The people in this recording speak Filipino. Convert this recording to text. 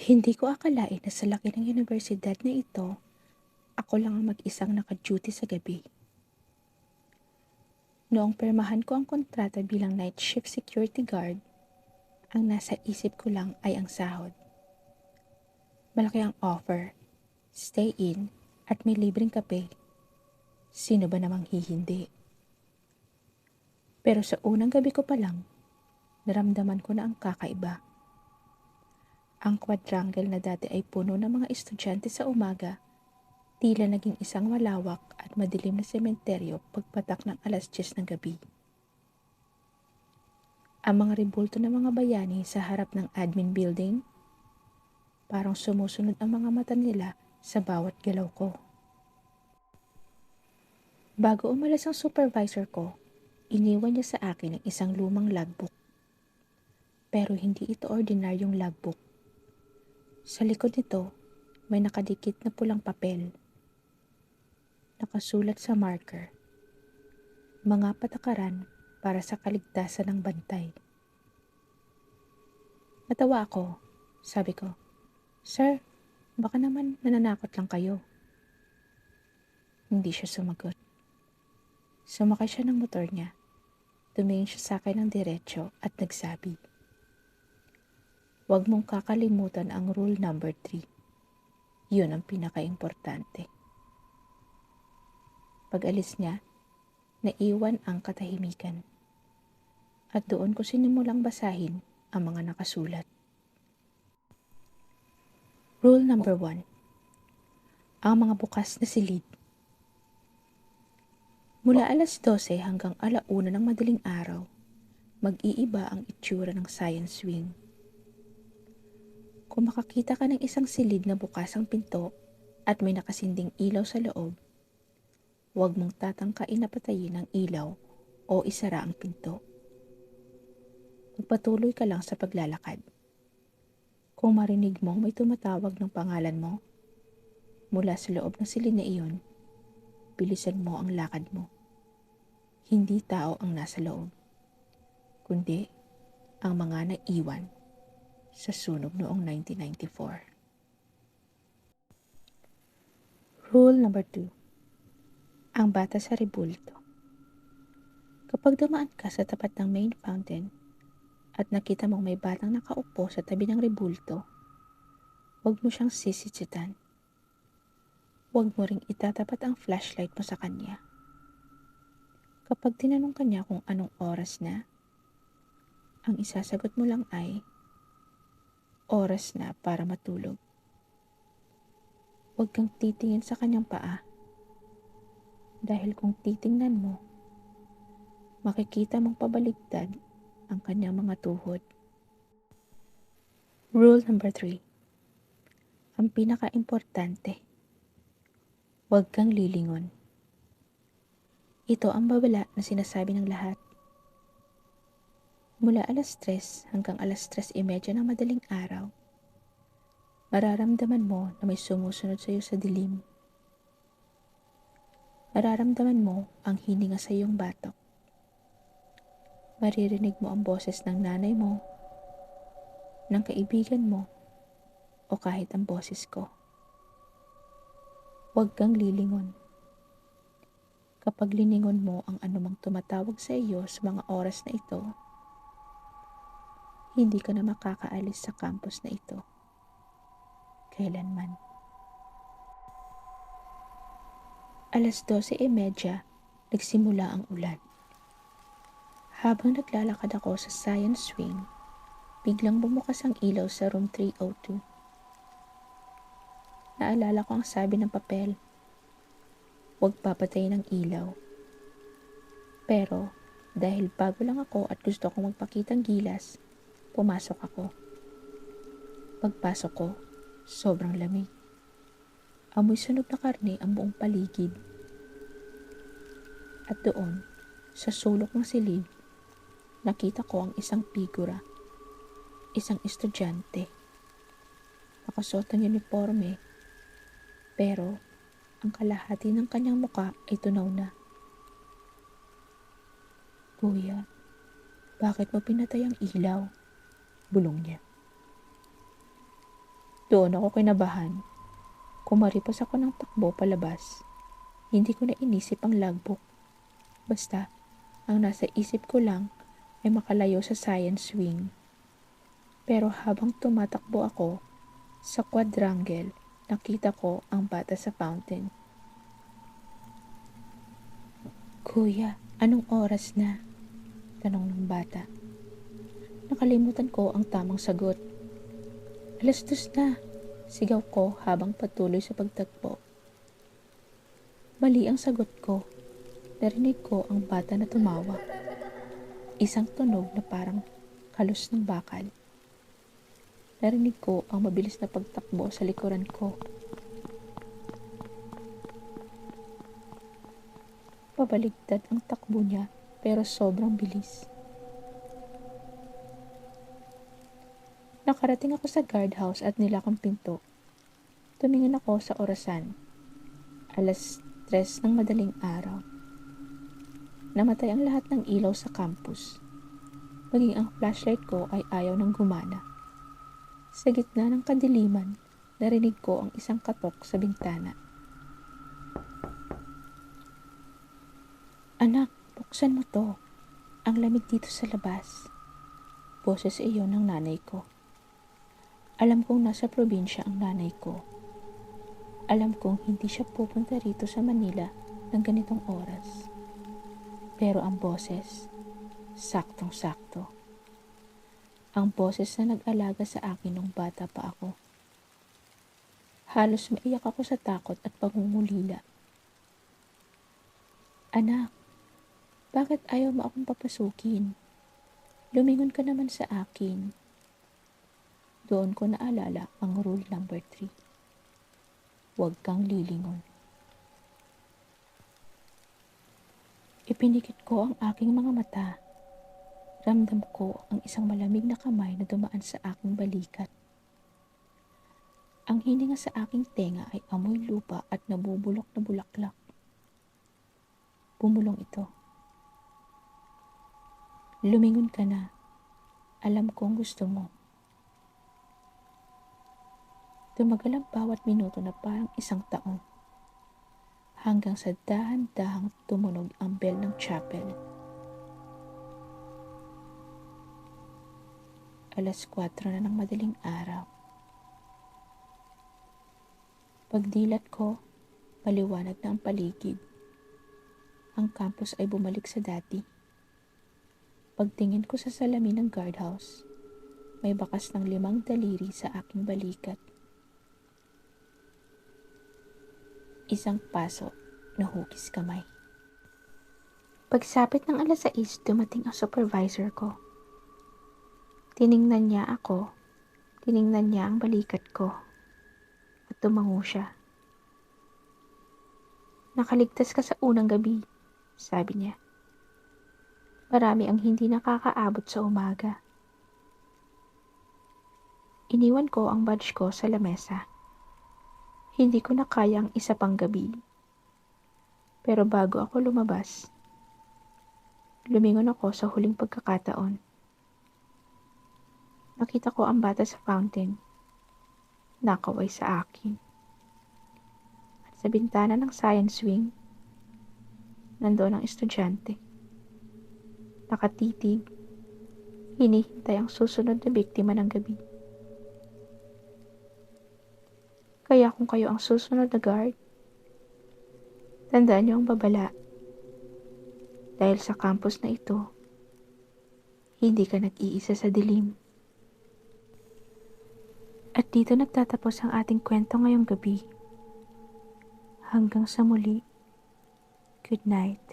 Hindi ko akalain na sa laki ng universidad na ito, ako lang ang mag-isang naka-duty sa gabi. Noong permahan ko ang kontrata bilang night shift security guard, ang nasa isip ko lang ay ang sahod. Malaki ang offer, stay in, at may libreng kape. Sino ba namang hihindi? Pero sa unang gabi ko pa lang, naramdaman ko na ang kakaiba. Ang quadrangle na dati ay puno ng mga estudyante sa umaga, tila naging isang malawak at madilim na sementeryo pagpatak ng 10:00 ng gabi. Ang mga rebulto ng mga bayani sa harap ng admin building, parang sumusunod ang mga mata nila sa bawat galaw ko. Bago umalis ang supervisor ko, iniwan niya sa akin ang isang lumang logbook. Pero hindi ito ordinaryong logbook. Sa likod nito, may nakadikit na pulang papel. Nakasulat sa marker, mga patakaran para sa kaligtasan ng bantay. Natawa ako. Sabi ko, "Sir, baka naman nananakot lang kayo." Hindi siya sumagot. Sumakay siya ng motor niya. Tumingin siya sa akin ng diretso at nagsabi, "Huwag mong kakalimutan ang rule number 3. Yun ang pinaka-importante." Pag-alis niya, naiwan ang katahimikan. At doon ko sinimulang basahin ang mga nakasulat. Rule number 1. Ang mga bukas na silid. Mula 12:00 hanggang 1:00 ng madaling araw, mag-iiba ang itsura ng science wing. Kung makakita ka ng isang silid na bukas ang pinto at may nakasinding ilaw sa loob, huwag mong tatangkain na patayin ang ilaw o isara ang pinto. Magpatuloy ka lang sa paglalakad. Kung marinig mo may tumatawag ng pangalan mo, mula sa loob ng silid na iyon, bilisan mo ang lakad mo. Hindi tao ang nasa loob, kundi ang mga naiwan sa sunog noong 1994. Rule number 2. Ang bata sa rebulto. Kapag dumaan ka sa tapat ng main fountain at nakita mong may batang nakaupo sa tabi ng rebulto, huwag mo siyang sisitsitan. Huwag mo ring itatapat ang flashlight mo sa kanya. Kapag tinanong ka niya kung anong oras na, ang isasagot mo lang ay, oras na para matulog. Huwag kang titingin sa kanyang paa. Dahil kung titingnan mo, makikita mong pabaligtad ang kanyang mga tuhod. Rule number 3. Ang pinaka-importante. Huwag kang lilingon. Ito ang babala na sinasabi ng lahat. Mula 3:00 hanggang 3:30 ng madaling araw, mararamdaman mo na may sumusunod sa iyo sa dilim. Mararamdaman mo ang hininga sa iyong batok. Maririnig mo ang boses ng nanay mo, ng kaibigan mo, o kahit ang boses ko. Huwag kang lilingon. Kapag liningon mo ang anumang tumatawag sa iyo sa mga oras na ito, hindi ka na makakaalis sa campus na ito. Kailanman. 12:30, nagsimula ang ulan. Habang naglalakad ako sa science wing, biglang bumukas ang ilaw sa room 302. Naalala ko ang sabi ng papel, huwag papatayin ang ilaw. Pero dahil bago lang ako at gusto kong magpakitang gilas, pumasok ako. Pagpasok ko, sobrang lamig. Amoy sunog na karne ang buong paligid. At doon, sa sulok ng silid, nakita ko ang isang figura, isang estudyante. Nakasuot ng uniforme, pero ang kalahati ng kanyang muka ay tunaw na. "Kuya, bakit mo pinatay ang ilaw?" Bulong niya. Doon ako kinabahan. Kumaripas ako ng takbo palabas. Hindi ko na inisip ang logbook. Basta, ang nasa isip ko lang ay makalayo sa science wing. Pero habang tumatakbo ako sa quadrangle, nakita ko ang bata sa fountain. "Kuya, anong oras na?" tanong ng bata. Nakalimutan ko ang tamang sagot. "Alas 2 na," sigaw ko habang patuloy sa pagtakbo. Mali ang sagot ko. Narinig ko ang bata na tumawa. Isang tunog na parang kalos ng bakal. Narinig ko ang mabilis na pagtakbo sa likuran ko. Pabaligtad ang takbo niya pero sobrang bilis. Nakarating ako sa guardhouse at nilakang pinto. Tumingin ako sa orasan. 3:00 ng madaling araw. Namatay ang lahat ng ilaw sa campus. Maging ang flashlight ko ay ayaw ng gumana. Sa gitna ng kadiliman, narinig ko ang isang katok sa bintana. "Anak, buksan mo to. Ang lamig dito sa labas." Boses iyon ng nanay ko. Alam kong nasa probinsya ang nanay ko. Alam kong hindi siya pupunta rito sa Manila ng ganitong oras. Pero ang boses, saktong-sakto. Ang boses na nag-alaga sa akin nung bata pa ako. Halos maiyak ako sa takot at pangungulila. "Anak, bakit ayaw mo akong papasukin? Lumingon ka naman sa akin." Doon ko naalala ang rule number 3. Huwag kang lilingon. Ipinikit ko ang aking mga mata. Ramdam ko ang isang malamig na kamay na dumaan sa aking balikat. Ang hininga sa aking tenga ay amoy lupa at nabubulok na bulaklak. Bumulong ito. "Lumingon ka na. Alam kong gusto mo." Tumagal ang bawat minuto na parang isang taon. Hanggang sa dahan-dahang tumunog ang bell ng chapel. 4:00 na ng madaling araw. Pagdilat ko, maliwanag na ang paligid. Ang campus ay bumalik sa dati. Pagtingin ko sa salamin ng guardhouse, may bakas ng 5 daliri sa aking balikat. Isang paso na hugis kamay. Pagsapit ng 6:00, dumating ang supervisor ko. Tiningnan niya ako, tiningnan niya ang balikat ko, at tumango siya. "Nakaligtas ka sa unang gabi," sabi niya. "Marami ang hindi nakakaabot sa umaga." Iniwan ko ang badge ko sa lamesa. Hindi ko na kaya ang isa pang gabi. Pero bago ako lumabas, lumingon ako sa huling pagkakataon. Nakita ko ang bata sa fountain. Nakaway sa akin. At sa bintana ng science wing, nandoon ang estudyante. Nakatitig, hinihintay ang susunod na biktima ng gabi. Kaya kung kayo ang susunod na guard, tandaan niyo ang babala. Dahil sa campus na ito, hindi ka nag-iisa sa dilim. At dito nagtatapos ang ating kwento ngayong gabi. Hanggang sa muli, good night.